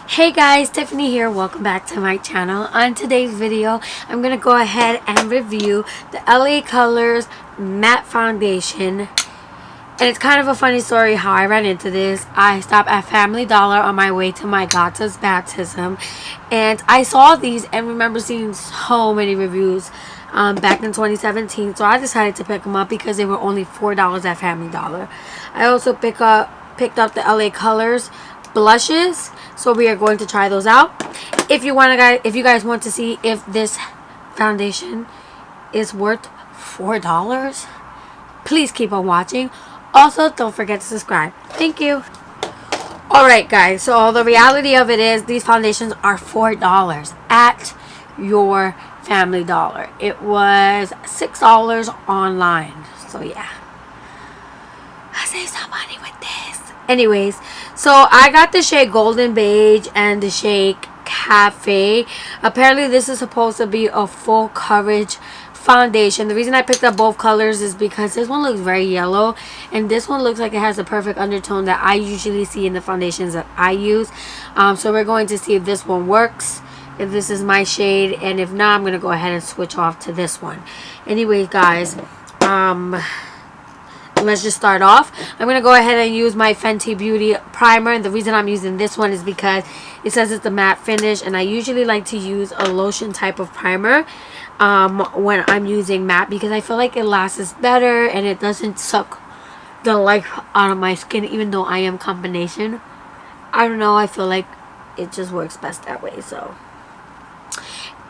Hey guys, Tiffany here. Welcome back to my channel. On today's video, I'm going to go ahead and review the LA Colors Matte Foundation. And it's kind of a funny story how I ran into this. I stopped at Family Dollar on my way to my daughter's baptism. And I saw these and remember seeing so many reviews back in 2017. So I decided to pick them up because they were only $4 at Family Dollar. I also picked up the LA Colors blushes, so we are going to try those out. If you guys want to see if this foundation is worth $4, please keep on watching. Also, don't forget to subscribe. Thank you. Alright guys, so the reality of it is these foundations are $4 at your Family Dollar. It was $6 online, so yeah, I saved some money with this. Anyways, so I got the shade Golden Beige and the shade Cafe. Apparently this is supposed to be a full coverage foundation. The reason I picked up both colors is because this one looks very yellow and this one looks like it has the perfect undertone that I usually see in the foundations that I use. So we're going to see if this one works, if this is my shade, and if not, I'm going to go ahead and switch off to this one. Anyways guys, let's just start off. I'm going to go ahead and use my Fenty Beauty primer. And the reason I'm using this one is because it says it's a matte finish. And I usually like to use a lotion type of primer when I'm using matte, because I feel like it lasts better and it doesn't suck the life out of my skin, even though I am combination. I don't know. I feel like it just works best that way. So,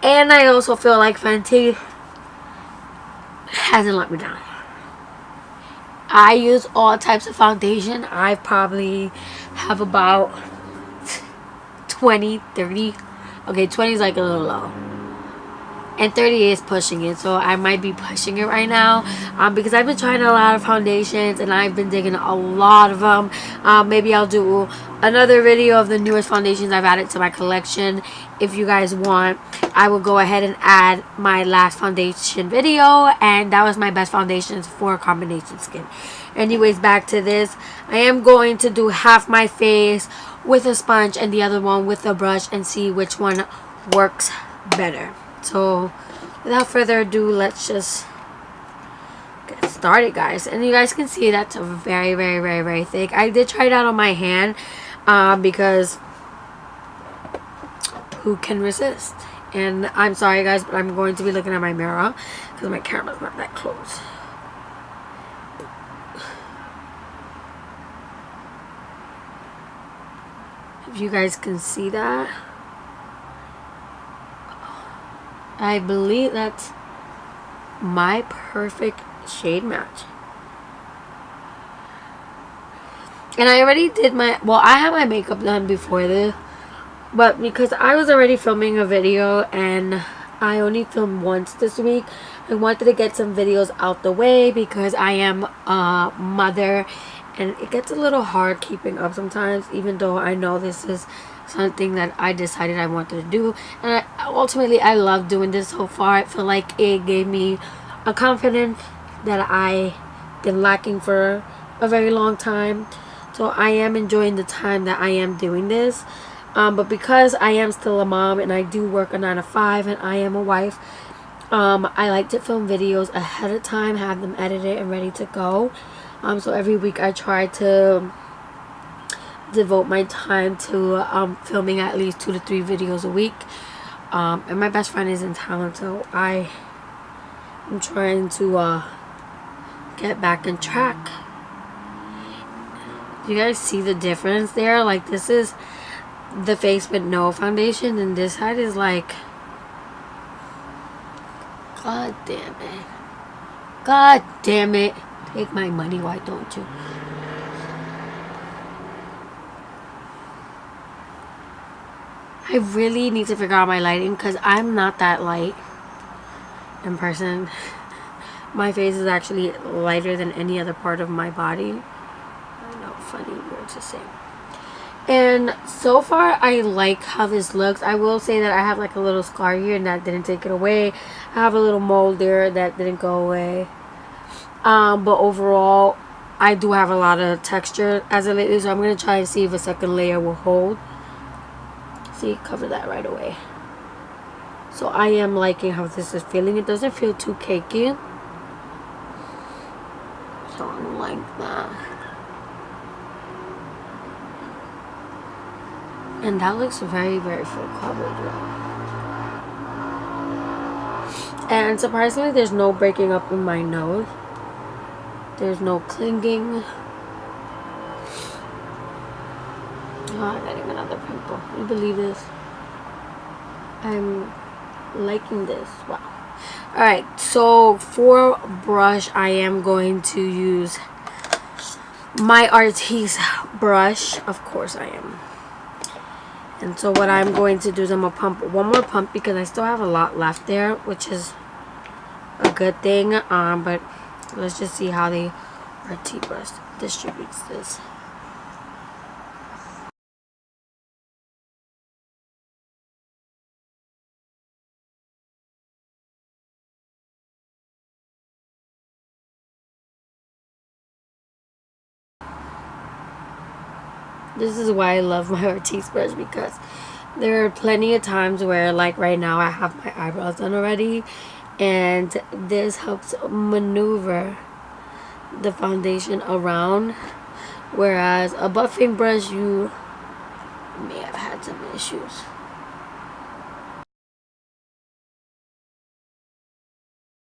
and I also feel like Fenty hasn't let me down. I use all types of foundation. I probably have about 20, 30. Okay, 20 is like a little low. And 30 is pushing it. So I might be pushing it right now. Because I've been trying a lot of foundations and I've been digging a lot of them. Maybe I'll do another video of the newest foundations I've added to my collection. If you guys want, I will go ahead and add my last foundation video, and that was my best foundations for combination skin. Anyways, back to this. I am going to do half my face with a sponge and the other one with a brush and see which one works better. So without further ado, let's just get started guys. And you guys can see that's very, very, very, very thick. I did try it out on my hand because who can resist? And I'm sorry guys, but I'm going to be looking at my mirror because my camera's not that close. If you guys can see that, I believe that's my perfect shade match. And I already did my, well, I had my makeup done before this, but because I was already filming a video and I only filmed once this week, I wanted to get some videos out the way because I am a mother and it gets a little hard keeping up sometimes, even though I know this is something that I decided I wanted to do. And ultimately I love doing this so far. I feel like it gave me a confidence that I've been lacking for a very long time. So I am enjoying the time that I am doing this. But because I am still a mom and I do work a 9-to-5 and I am a wife, I like to film videos ahead of time, have them edited and ready to go. So every week I try to devote my time to filming at least 2 to 3 videos a week. And my best friend is in town, so I am trying to get back on track. You guys see the difference there? Like, this is the face with no foundation and this side is like, god damn it, god damn it, take my money, why don't you? I really need to figure out my lighting because I'm not that light in person. My face is actually lighter than any other part of my body. I know, funny word to say. And so far I like how this looks. I will say that I have like a little scar here and that didn't take it away. I have a little mole there that didn't go away. But overall I do have a lot of texture as of lately, so I'm going to try and see if a second layer will hold. See, cover that right away. So I am liking how this is feeling. It doesn't feel too cakey. So I like that. And that looks very, very full coverage. And surprisingly, there's no breaking up in my nose. There's no clinging. Oh, I'm getting another pimple. Can you believe this? I'm liking this. Wow. Alright, so for brush, I am going to use my Artis brush. Of course I am. And so what I'm going to do is I'm going to pump one more pump because I still have a lot left there, which is a good thing. But let's just see how the Artis brush distributes this. This is why I love my Artis brush, because there are plenty of times where, like right now, I have my eyebrows done already, and this helps maneuver the foundation around, whereas a buffing brush, you may have had some issues.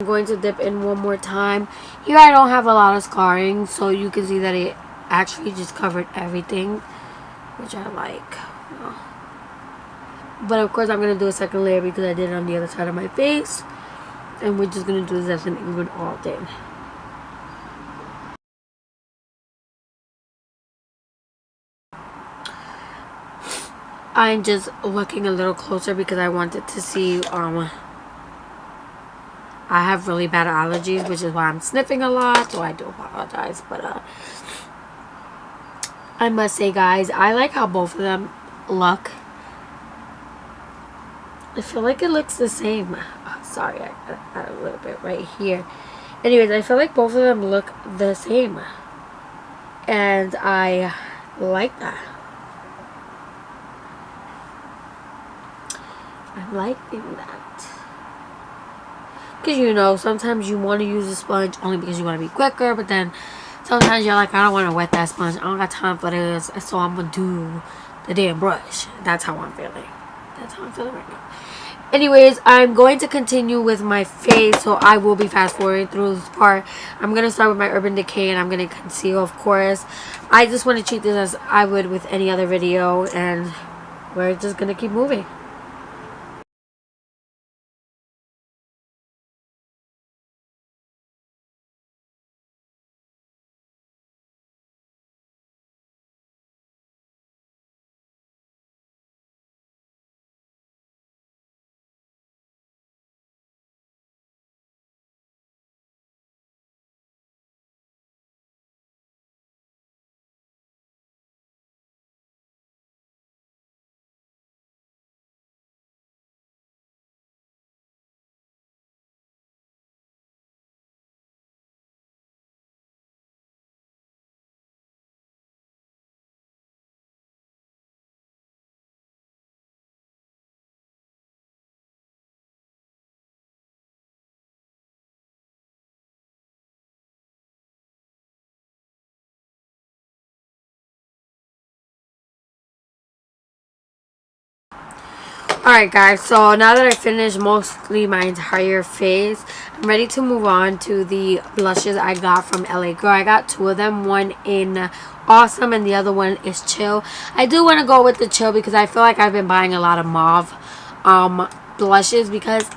I'm going to dip in one more time. Here I don't have a lot of scarring, so you can see that it actually just covered everything, which I like. But of course I'm going to do a second layer because I did it on the other side of my face. And we're just going to do this as an even all day. I'm just looking a little closer because I wanted to see, I have really bad allergies, which is why I'm sniffing a lot, so I do apologize. But I must say, guys, I like how both of them look. I feel like it looks the same. Oh, sorry, I got a little bit right here. Anyways, I feel like both of them look the same. And I like that. I'm liking that. Because, you know, sometimes you want to use a sponge only because you want to be quicker. But then sometimes you're like, I don't want to wet that sponge. I don't got time for this. So I'm going to do the damn brush. That's how I'm feeling. That's how I'm feeling right now. Anyways, I'm going to continue with my face, so I will be fast forwarding through this part. I'm going to start with my Urban Decay, and I'm going to conceal, of course. I just want to treat this as I would with any other video, and we're just going to keep moving. Alright guys, so now that I finished mostly my entire face, I'm ready to move on to the blushes I got from LA Girl. I got two of them, one in Awesome and the other one is Chill. I do want to go with the Chill because I feel like I've been buying a lot of mauve blushes because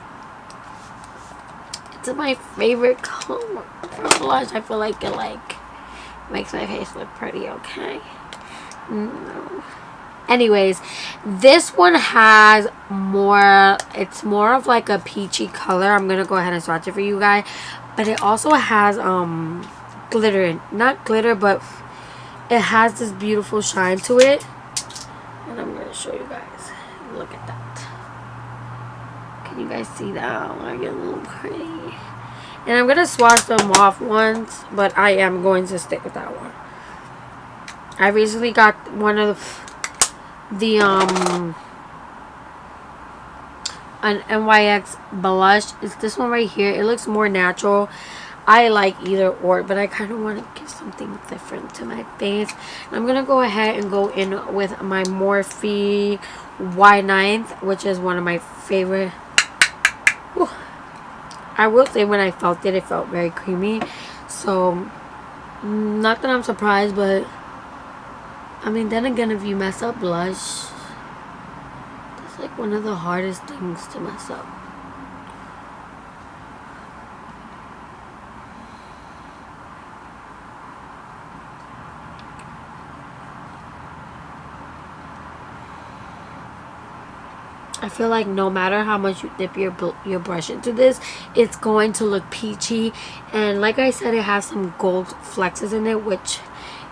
it's my favorite color for blush. I feel like it makes my face look pretty, okay? Anyways, this one has more, it's more of like a peachy color. I'm going to go ahead and swatch it for you guys. But it also has glitter, not glitter, but it has this beautiful shine to it. And I'm going to show you guys. Look at that. Can you guys see that? Oh, I get a little pretty. And I'm going to swatch them off once, but I am going to stick with that one. I recently got one of the an NYX blush. It's this one right here. It looks more natural. I like either or, but I kind of want to give something different to my face. I'm going to go ahead and go in with my Morphe Y9, which is one of my favorite. Whew. I will say when I felt it, it felt very creamy. So, not that I'm surprised, but I mean, then again, if you mess up blush, that's like one of the hardest things to mess up. I feel like no matter how much you dip your brush into this, it's going to look peachy. And like I said, it has some gold flexes in it, which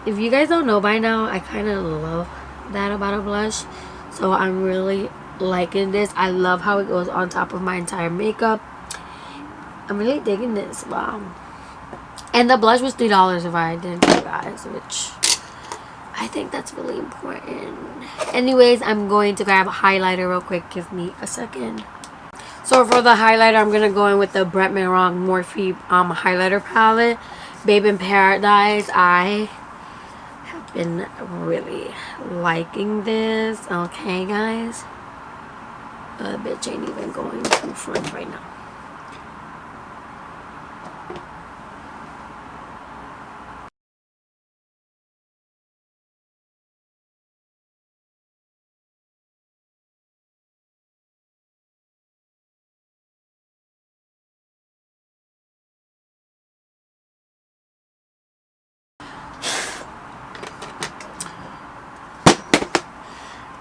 if you guys don't know by now, I kind of love that about a blush. So I'm really liking this. I love how it goes on top of my entire makeup. I'm really digging this. Wow. And the blush was $3 if I didn't tell you guys, which I think that's really important. Anyways, I'm going to grab a highlighter real quick. Give me a second. So for the highlighter, I'm going to go in with the Brett Merong Morphe highlighter palette. Babe in Paradise. I have been really liking this. Okay, guys. Bitch ain't even going too front right now.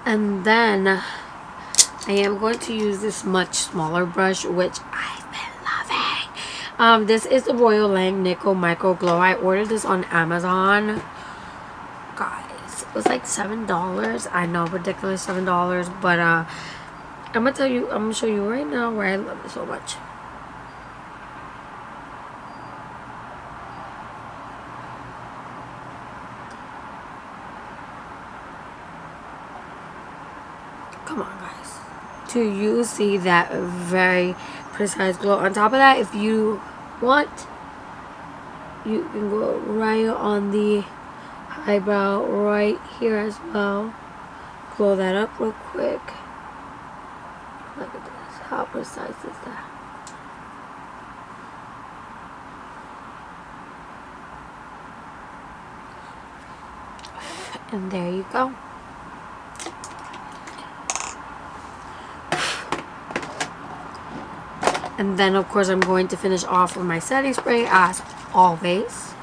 And then I am going to use this much smaller brush, which I've been loving. This is the Royal Lang Nickel Micro Glow. I ordered this on Amazon. Guys, it was like $7. I know, ridiculous $7. But I'm gonna show you right now why I love it so much. Come on, guys. Do you see that very precise glow? On top of that, if you want, you can go right on the eyebrow right here as well. Glow that up real quick. Look at this. How precise is that? And there you go. And then, of course, I'm going to finish off with my setting spray, as always.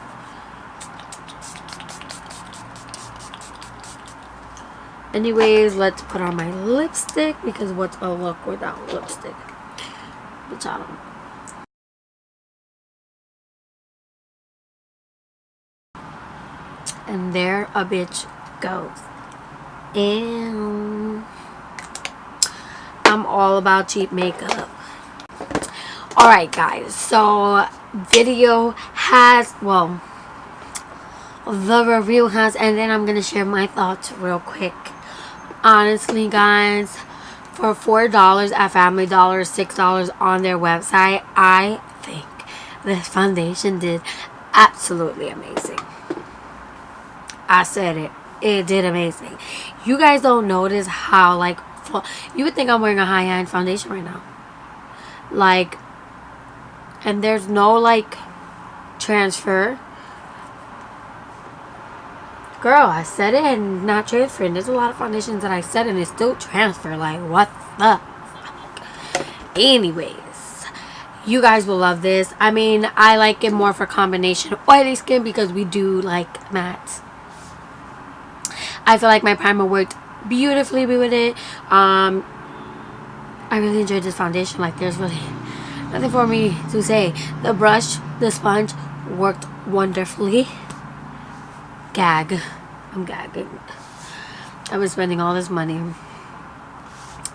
Anyways, let's put on my lipstick, because what's a look without lipstick? Bitch, I don't. And there a bitch goes. And I'm all about cheap makeup. Alright, guys, so video has, well, the review has ended. I'm going to share my thoughts real quick. Honestly, guys, for $4 at Family Dollar, $6 on their website, I think this foundation did absolutely amazing. I said it. It did amazing. You guys don't notice how, like, you would think I'm wearing a high-end foundation right now. Like, and there's no, like, transfer. Girl, I said it and not transferring. There's a lot of foundations that I said and it still transfer. Like, what the fuck? Anyways, you guys will love this. I mean, I like it more for combination oily skin because we do like mattes. I feel like my primer worked beautifully with it. I really enjoyed this foundation. Like, there's really nothing for me to say. The brush, the sponge worked wonderfully. Gag. I'm gagging. I've been spending all this money.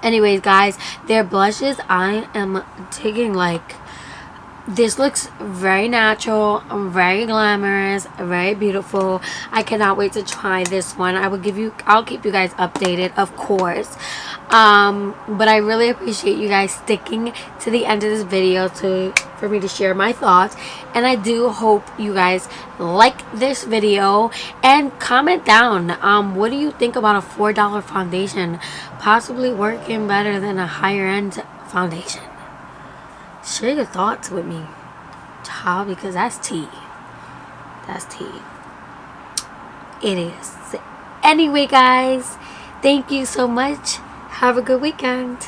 Anyways, guys, their blushes, I am taking, like, this looks very natural, very glamorous, very beautiful. I cannot wait to try this one. I'll keep you guys updated, of course. But I really appreciate you guys sticking to the end of this video for me to share my thoughts. And I do hope you guys like this video and comment down. What do you think about a $4 foundation possibly working better than a higher end foundation? Share your thoughts with me, child, because that's tea. That's tea. It is. Anyway, guys, thank you so much. Have a good weekend.